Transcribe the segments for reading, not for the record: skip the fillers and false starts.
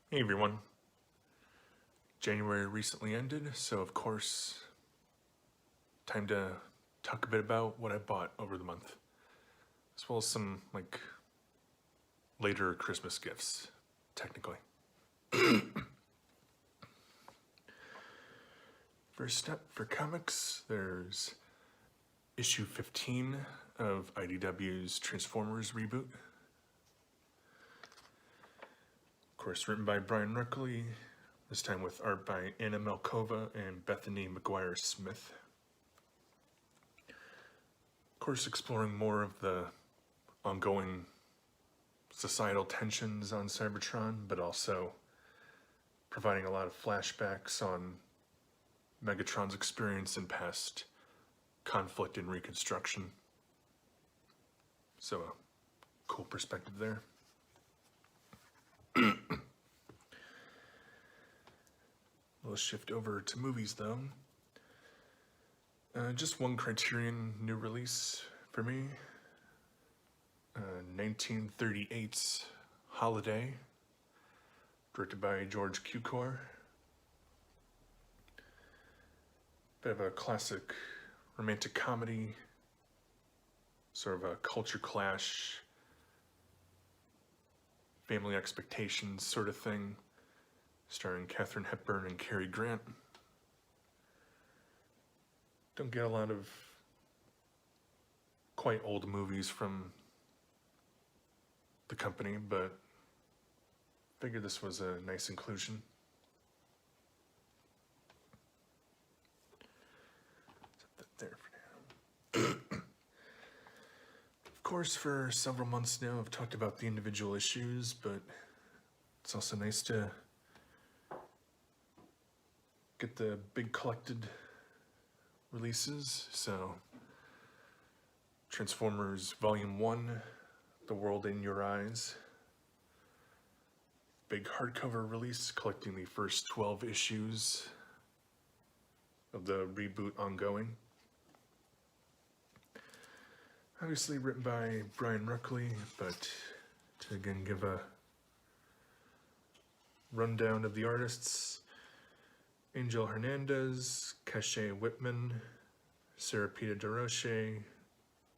Hey everyone. January recently ended, so of course, time to talk a bit about what I bought over the month, as well as some, later Christmas gifts, technically. First up, for comics, there's issue 15 of IDW's Transformers reboot. Of course, written by Brian Ruckley, this time with art by Anna Malkova and Bethany McGuire-Smith. Of course, exploring more of the ongoing societal tensions on Cybertron, but also providing a lot of flashbacks on Megatron's experience in past conflict and reconstruction. So a cool perspective there. We'll shift over to movies though. Just one Criterion new release for me. 1938's Holiday, directed by George Cukor. Bit of a classic romantic comedy, sort of a culture clash, family expectations sort of thing, starring Katharine Hepburn and Cary Grant. Don't get a lot of quite old movies from the company, but figured this was a nice inclusion. Set that there for now. Of course, for several months now, I've talked about the individual issues, but it's also nice to get the big collected releases. So, Transformers Volume 1, The World in Your Eyes. Big hardcover release collecting the first 12 issues of the reboot ongoing. Obviously written by Brian Ruckley, but to again give a rundown of the artists: Angel Hernandez, Cache Whitman, Serapita DeRoche,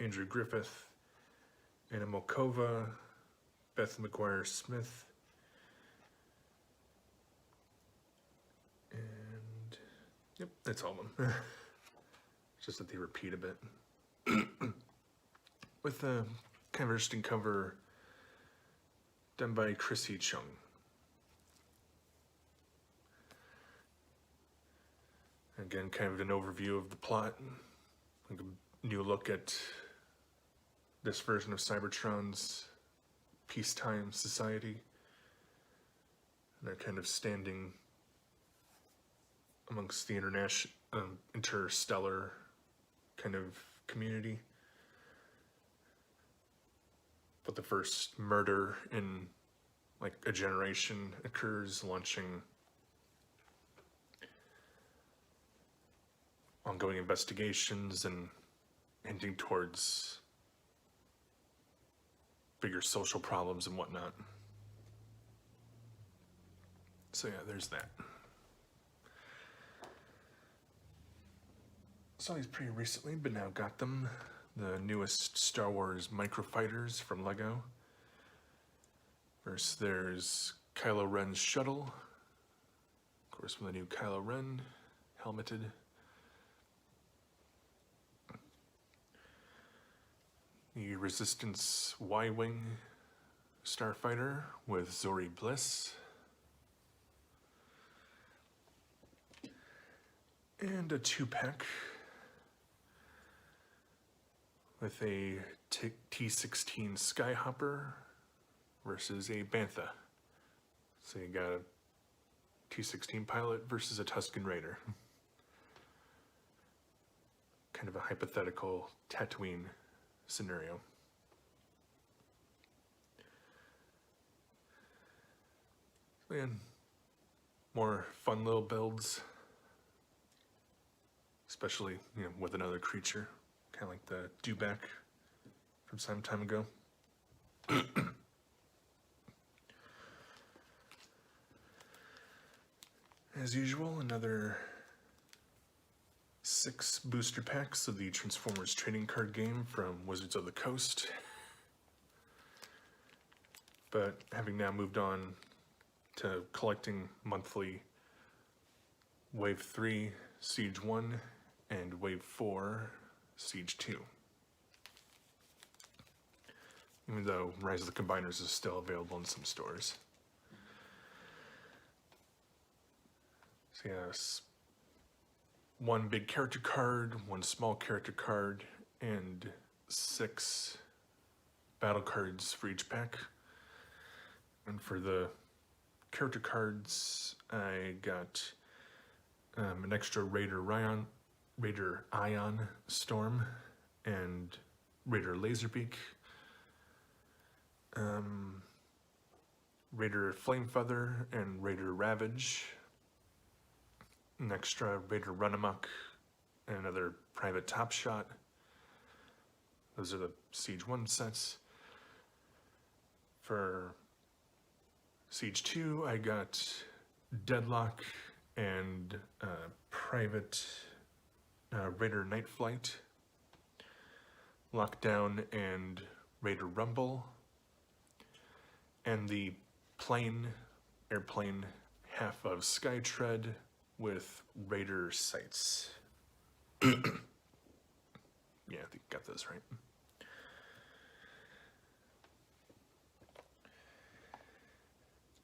Andrew Griffith, Anna Malkova, Beth McGuire-Smith, and yep, that's all of them. Just that they repeat a bit. With a kind of interesting cover done by Chrissy Chung. Again, kind of an overview of the plot, like a new look at this version of Cybertron's peacetime society, and their kind of standing amongst the interstellar kind of community. But the first murder in like a generation occurs, launching ongoing investigations and hinting towards bigger social problems and whatnot. So yeah, there's that. Saw these pretty recently, but now got them. The newest Star Wars microfighters from Lego. First, there's Kylo Ren's shuttle. Of course, from the new Kylo Ren, helmeted. The Resistance Y-Wing starfighter with Zori Bliss. And a 2-pack with a T-16 Skyhopper versus a Bantha. So you got a T-16 pilot versus a Tusken Raider. Kind of a hypothetical Tatooine scenario. So yeah, more fun little builds, especially with another creature, kind of like the Dewback from some time ago. As usual, another 6 booster packs of the Transformers trading card game from Wizards of the Coast. But having now moved on to collecting monthly Wave 3 Siege 1 and Wave 4 Siege 2. Even though Rise of the Combiners is still available in some stores. So yes, 1 big character card, 1 small character card, and 6 battle cards for each pack. And for the character cards, I got an extra Raider Ion Storm, and Raider Laserbeak, Raider Flamefeather, and Raider Ravage, an extra Raider Runamuck, and another Private Top Shot. Those are the Siege 1 sets. For Siege 2, I got Deadlock and Private Raider Night Flight, Lockdown and Raider Rumble, and the airplane half of Skytread with Raider Sights. Yeah, I think I got those right.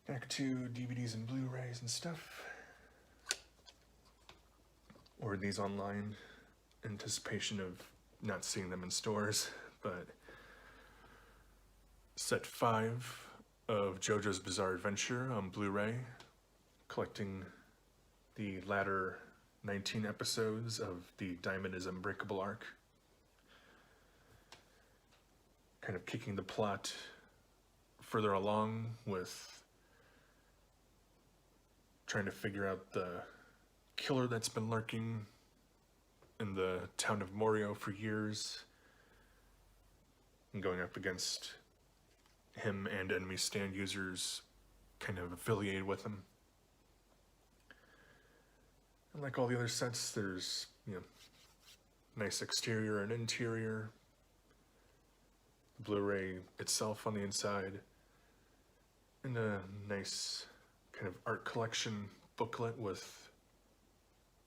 Back to DVDs and Blu-rays and stuff. Ordered these online in anticipation of not seeing them in stores, but set 5 of JoJo's Bizarre Adventure on Blu-ray, collecting the latter 19 episodes of the Diamond is Unbreakable arc. Kind of kicking the plot further along with trying to figure out the killer that's been lurking in the town of Morio for years, and going up against him and enemy stand users kind of affiliated with him. And like all the other sets, there's, nice exterior and interior, Blu-ray itself on the inside, and a nice kind of art collection booklet with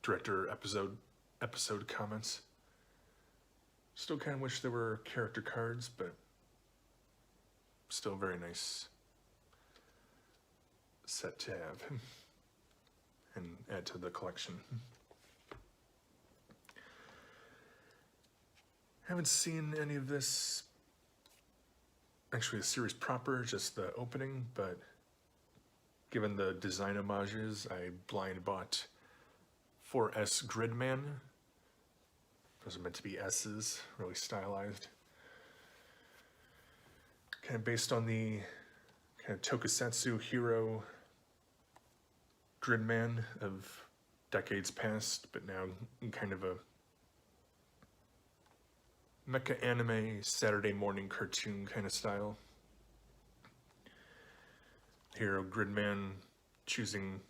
director episode comments. Still kind of wish there were character cards, but still very nice set to have and add to the collection. Haven't seen any of this, actually the series proper, just the opening, but given the design homages, I blind bought 4S Gridman. Those are meant to be S's, really stylized. Kind of based on the kind of tokusatsu hero Gridman of decades past, but now in kind of a mecha anime Saturday morning cartoon kind of style. Hero Gridman choosing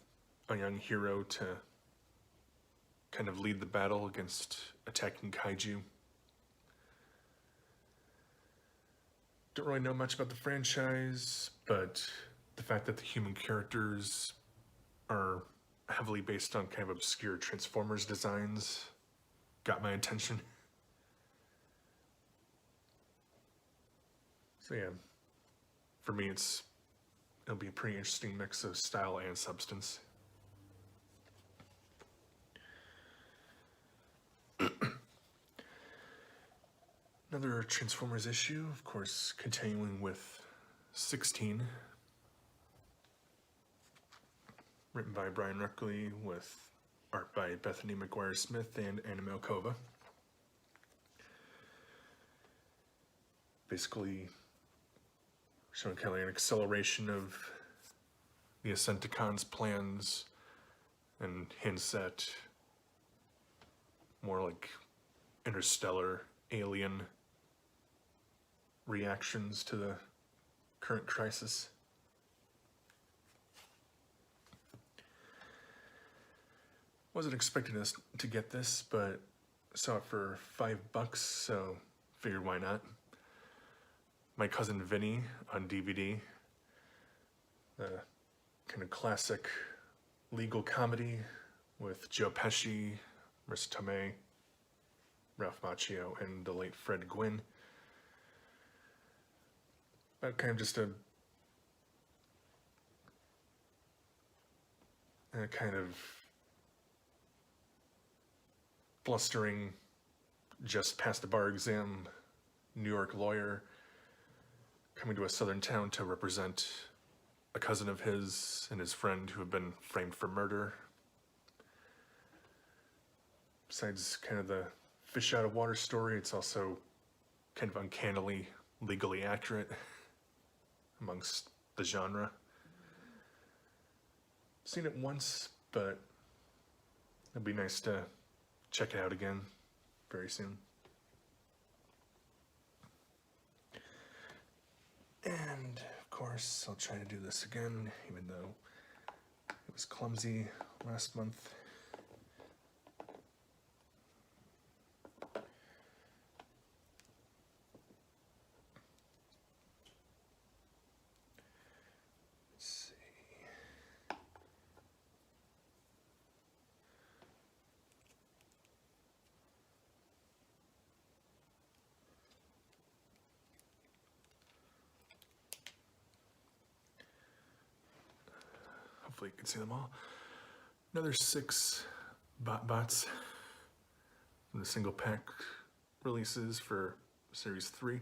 a young hero to kind of lead the battle against attacking kaiju. Don't really know much about the franchise, but the fact that the human characters are heavily based on kind of obscure Transformers designs got my attention. So yeah, for me it'll be a pretty interesting mix of style and substance. Another Transformers issue, of course, continuing with 16. Written by Brian Ruckley with art by Bethany McGuire-Smith and Anna Malkova. Basically showing kind of like an acceleration of the Ascenticons' plans and hints at more like interstellar alien reactions to the current crisis. Wasn't expecting us to get this, but saw it for $5, so figured why not. My Cousin Vinny on DVD. The kind of classic legal comedy with Joe Pesci, Marissa Tomei, Ralph Macchio, and the late Fred Gwynn. Kind of just a kind of blustering, just passed the bar exam New York lawyer coming to a southern town to represent a cousin of his and his friend who have been framed for murder. Besides kind of the fish out of water story, it's also kind of uncannily legally accurate amongst the genre. Seen it once, but it'd be nice to check it out again very soon. And of course, I'll try to do this again, even though it was clumsy last month. Hopefully you can see them all. Another 6 BotBots from the single pack releases for Series 3.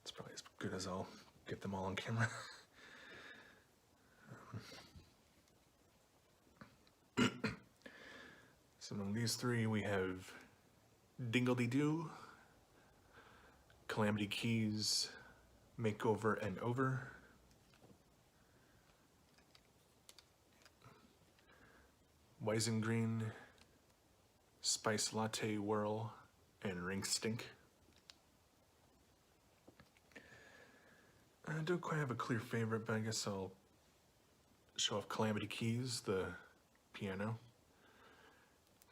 It's probably as good as I'll get them all on camera. So among these 3 we have Dingledy-Doo, Calamity Keys, Makeover and Over, Weizengreen, Spice Latte Whirl, and Ring Stink. I don't quite have a clear favorite, but I guess I'll show off Calamity Keys, the piano.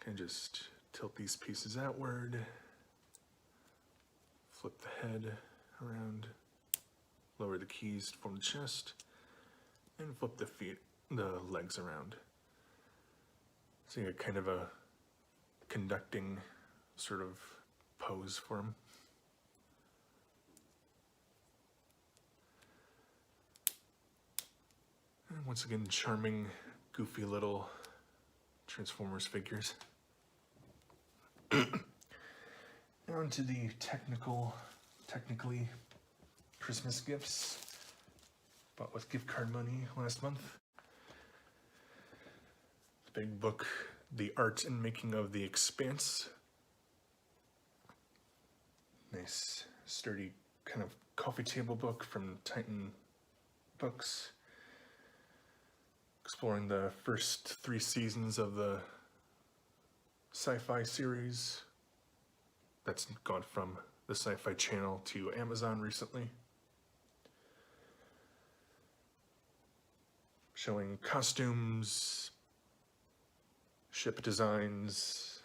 Can just tilt these pieces outward, flip the head around, lower the keys to form the chest, and flip the legs around. So you get kind of a conducting sort of pose for him. And once again, charming, goofy little Transformers figures. Now onto the technically Christmas gifts bought with gift card money last month. Big book, The Art and Making of the Expanse. Nice, sturdy kind of coffee table book from Titan Books. Exploring the first 3 seasons of the sci-fi series that's gone from the Sci-Fi Channel to Amazon recently. Showing costumes, ship designs,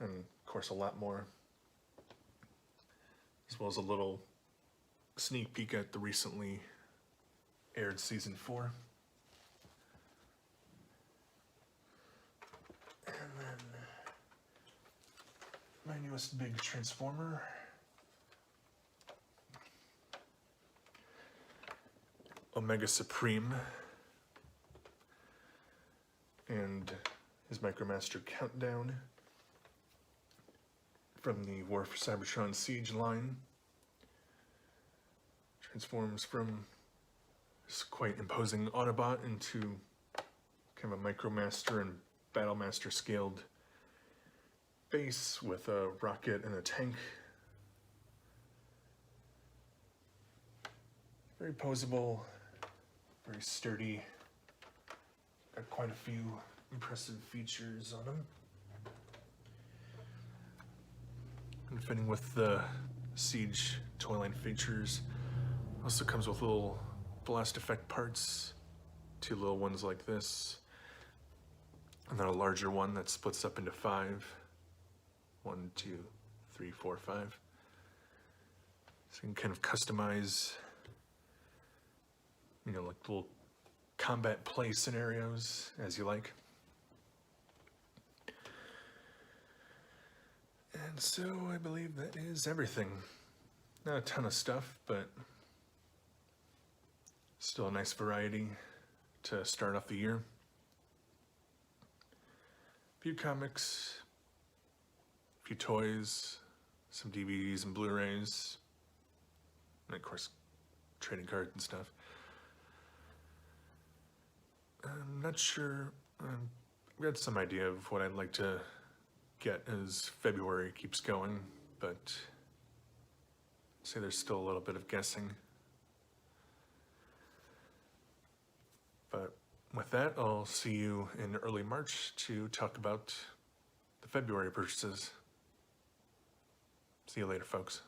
and of course a lot more, as well as a little sneak peek at the recently aired season 4. And then my newest big Transformer, Omega Supreme, and his Micromaster Countdown from the War for Cybertron Siege line. Transforms from this quite imposing Autobot into kind of a Micromaster and Battlemaster scaled base with a rocket and a tank. Very poseable, very sturdy. Got quite a few impressive features on him. And fitting with the Siege toy line features, also comes with little blast effect parts 2 little ones like this, and then a larger one that splits up into 5. 1, 2, 3, 4, 5. So you can kind of customize, you know, like little combat play scenarios as you like. And so I believe that is everything. Not a ton of stuff, but still a nice variety to start off the year. A few comics, a few toys, some DVDs and Blu-rays, and of course trading cards and stuff. I'm not sure, I've got some idea of what I'd like to get as February keeps going, but I'd say there's still a little bit of guessing. But with that, I'll see you in early March to talk about the February purchases. See you later, folks.